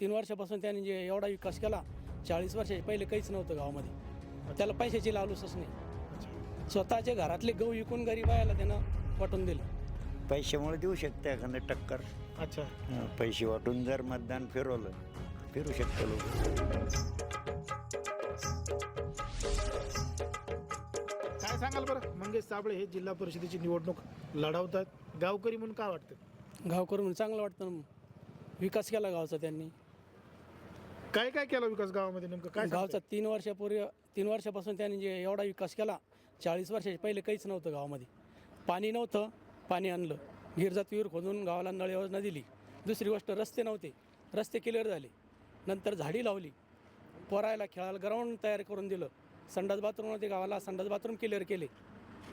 3 वर्षापासून त्यांनी जे एवढा विकास केला, 40 वर्षाच्या पहिले काहीच नव्हतं गावामध्ये. त्याला पैशाची लालूचच नाही. स्वतःच्या घरातले गहू विकून गरीबायाला त्यानं वाटून दिले. पैशामुळे देऊ शकते एखादं टक्कर. अच्छा. पैसे वाटून जर मतदान फिरवलं फिरू शकते लोक. काय सांगाल बरं, मंगेश साबळे हे जिल्हा परिषदेची निवडणूक लढवतात, गावकरी म्हणून काय वाटतं? गावकरी म्हणून चांगलं वाटतं. विकास केला गावचा त्यांनी. काय काय केला विकास गावामध्ये नेमकं काय गावचा 3 वर्षापासून त्यांनी जे एवढा विकास केला, 40 वर्षाच्या पहिले काहीच नव्हतं गावामध्ये. पाणी नव्हतं, पाणी आणलं. गिरजात विहीर खोदून गावाला नळ योजना दिली. दुसरी गोष्ट, रस्ते नव्हते, रस्ते क्लिअर झाले. नंतर झाडी लावली. पोरायला खेळायला ग्राउंड तयार करून दिलं. संडास बाथरूम होते गावाला, संडास बाथरूम क्लिअर केले.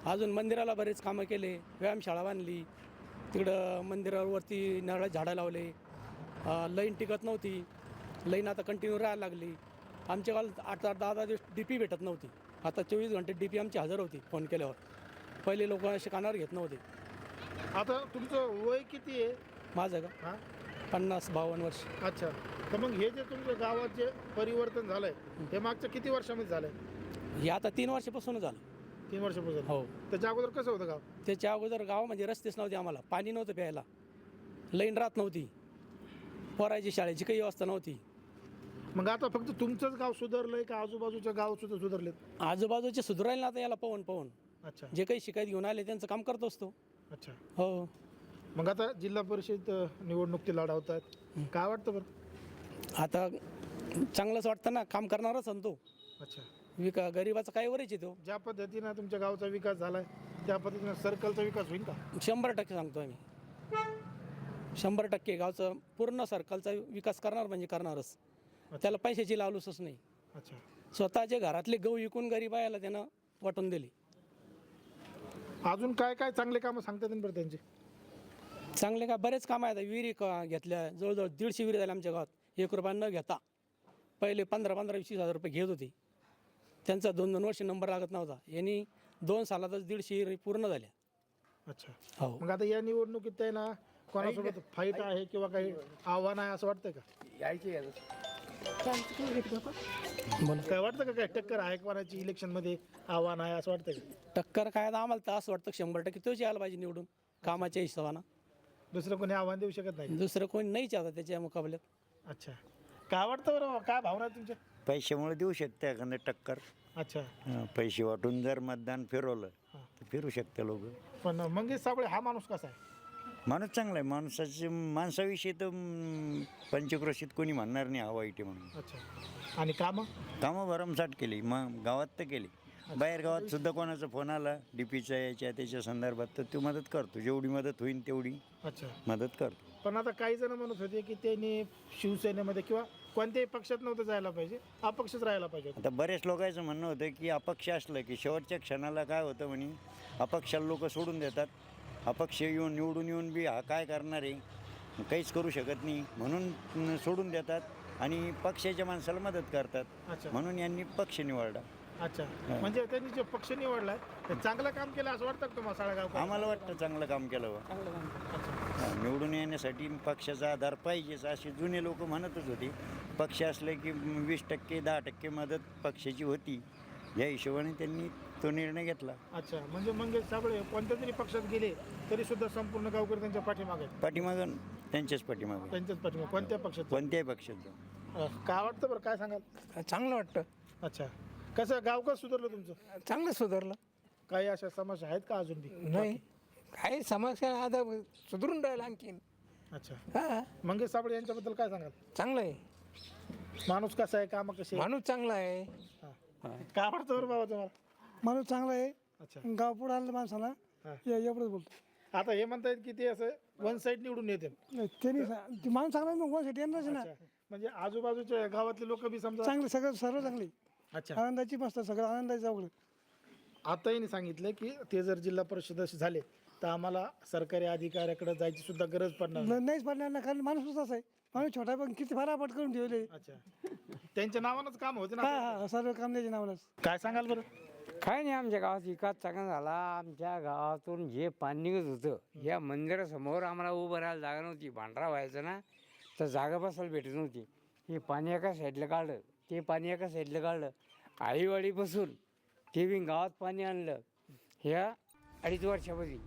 अजून मंदिराला बरेच कामं केले. व्यायामशाळा बांधली. तिकडं मंदिरावरती नारळ झाडं लावले. लाईन टिकत नव्हती, लाईन आता कंटिन्यू राहायला लागली. आमच्या गावात 8-10 दिवस DP भेटत नव्हती. आता 24 घंटे DP आमची हजर होती फोन केल्यावर. पहिले लोक असे कानावर घेत नव्हते. आता तुमचं वय किती आहे? माझं का हां. 50-52 वर्ष. अच्छा. तर मग हे जे तुमच्या गावात जे परिवर्तन झालंय हे मागच्या किती वर्षामध्ये झालंय? हे आता 3 वर्षापासून झालं. 3 वर्षापासून. हो. त्याच्या अगोदर कसं होतं गाव? त्याच्या अगोदर गावामध्ये रस्तेच नव्हते, आम्हाला पाणी नव्हतं प्यायला, लाईन राहत नव्हती, पोरायची शाळेची काही व्यवस्था नव्हती. मग आता फक्त तुमचंच गाव सुधारलंय का आजूबाजूच्या गाव सुद्धा सुधारलेत? आजूबाजूचे सुधारायला ना आता याला पवन. अच्छा. जे काही शिकायत घेऊन आले त्यांचं काम करत असतो. अच्छा. हो. मग आता जिल्हा परिषद निवडणूक ते लढवतात, काय वाटतं बरं? आता चांगलंच वाटतं ना, काम करणारच तो. अच्छा. गरीबाचा काय वरच येतो. ज्या पद्धतीनं तुमच्या गावचा विकास झालाय त्या पद्धतीनं सर्कलचा विकास होईल का? 100% सांगतो आम्ही. 100% गावचा पूर्ण सर्कलचा विकास करणार म्हणजे करणारच. त्याला पैशाची लालूचच नाही. अच्छा. स्वतःच्या घरातले गहू विकून गरीबायाला त्यानं वाटून दिले. अजून काय काय चांगले कामं सांगतात बरं त्यांचे? चांगले का बरेच कामं आहेत. विहिरी घेतल्या, जवळजवळ 150 विहिरी झाल्या आमच्या गावात 1 रुपया न घेता. पहिले 15-20 हजार रुपये घेत होते. त्यांचा 2-2 वर्ष नंबर लागत नव्हता. यांनी 2 सालातच 150 विहिरी पूर्ण झाल्या. अच्छा. हो. मग आता या निवडणुकीत आहे ना कोणासोबत फाईट आहे किंवा काही आव्हान आहे असं वाटतंय का? बोला. काय वाटतं का, काय टक्कर आहे कोणाची इलेक्शनमध्ये, आव्हान आहे असं वाटतंय का? टक्कर काय आता आम्हाला तर असं वाटतं 100% तोच यायला पाहिजे निवडून कामाच्या हिशोबानं. दुसरं कोणी आव्हान देऊ शकत नाही? दुसरं कोणी नाहीच आता त्याच्या मुकाबल्यात. अच्छा. काय वाटतं बरं, काय भावना आहे तुमच्या? पैशामुळे देऊ शकते एखादं टक्कर. अच्छा. पैसे वाटून जर मतदान फिरवलं तर फिरू शकते लोक. पण मंगेश साबळे हा माणूस कसा आहे? माणूस चांगला आहे. माणसाविषयी तर पंचक्रोशीत कोणी म्हणणार नाही हा वाईट आहे म्हणून. अच्छा. आणि कामं भरमसाठ केली, मग गावात तर केली. बाहेर गावात सुद्धा कोणाचा फोन आला DPचा त्याच्या संदर्भात तर तो मदत करतो. जेवढी मदत होईल तेवढी अच्छा मदत करतो. पण आता काही जण म्हणत होते की त्यांनी शिवसेनेमध्ये किंवा कोणत्याही पक्षात नव्हतं जायला पाहिजे, अपक्षच राहायला पाहिजे. आता बरेच लोकांचं म्हणणं होतं की अपक्ष असलं की शेवटच्या क्षणाला काय होतं म्हणे, अपक्षाला लोक सोडून देतात. अपक्ष निवडून येऊन बी हा काय करणार आहे, काहीच करू शकत नाही म्हणून सोडून देतात आणि पक्षाच्या माणसाला मदत करतात. अच्छा. म्हणून यांनी पक्ष निवडला. अच्छा. म्हणजे त्यांनी जे पक्ष निवडलाय ते चांगलं काम केलं असं वाटतं का तुम्हाला साळेगाव? आम्हाला वाटतं चांगलं काम केलं बा. निवडून येण्यासाठी पक्षाचा आधार पाहिजेच असे जुने लोक म्हणतच होते. पक्ष असले की 20% 10% मदत पक्षाची होती. या हिशोबाने त्यांनी तो निर्णय घेतला. अच्छा. म्हणजे मंगेश साबळे कोणत्या तरी पक्षात गेले तरी सुद्धा संपूर्ण गावकरी त्यांच्या पाठीमागे पाठीमागं त्यांच्याच पाठीमागं. त्यांच्याच पाठीमागे कोणत्या पक्षात? कोणत्याही पक्षाचं. काय वाटतं बरं, काय सांगाल? चांगलं वाटतं. अच्छा. कसं गाव कसं सुधारलं तुमचं? चांगलं सुधारलं. काही अशा समस्या आहेत का अजून बी? नाही, काही समस्या आता सुधारून राहिलं आणखीन. अच्छा. हा, मंगेश साबळे यांच्याबद्दल काय सांगाल? चांगलं आहे. माणूस कसा आहे, कामं कसे? माणूस चांगला आहे. काय वाटतं बरं बाबा तुम्हाला? माणूस चांगला आहे. अच्छा. गाव पुढे आलं माणसाला एवढंच बोलतो. आता हे म्हणतायत की ते असं वन साईड निवडून येते. त्यांनी ते माणूस चांगला आहे, मग कोणासाठी येणारच ना. म्हणजे आजूबाजूच्या गावातले लोक बी समजा चांगले सगळं सर्व चांगली. अच्छा. आनंदाची मस्त सगळं आनंदाची सगळं. आता यांनी सांगितलं की ते जर जिल्हा परिषद झाले तर आम्हाला सरकारी अधिकाऱ्याकडे जायची सुद्धा गरज पडणार नाही. नाहीच पडणार ना, कारण माणूस तसाच आहे. माणूस छोटा आहे, पण किती फराफट करून ठेवले. अच्छा. त्यांच्या नावानंच काम होते हा ना. हा, सर्व काम त्याच्या नावालाच. काय सांगाल बरं? काय नाही, आमच्या गावात विकास चांगला झाला. आमच्या गावातून जे पाणी निघत होतं या मंदिरासमोर आम्हाला उभं राहायला जागा नव्हती, भांडरा व्हायचं ना. तर जागा बसायला भेटत नव्हती. हे पाणी एका साईडला काढलं, ते पाणी एका साईडला काढलं, आईवाडीपासून ते बी गावात पाणी आणलं ह्या 2.5 वर्षामध्ये.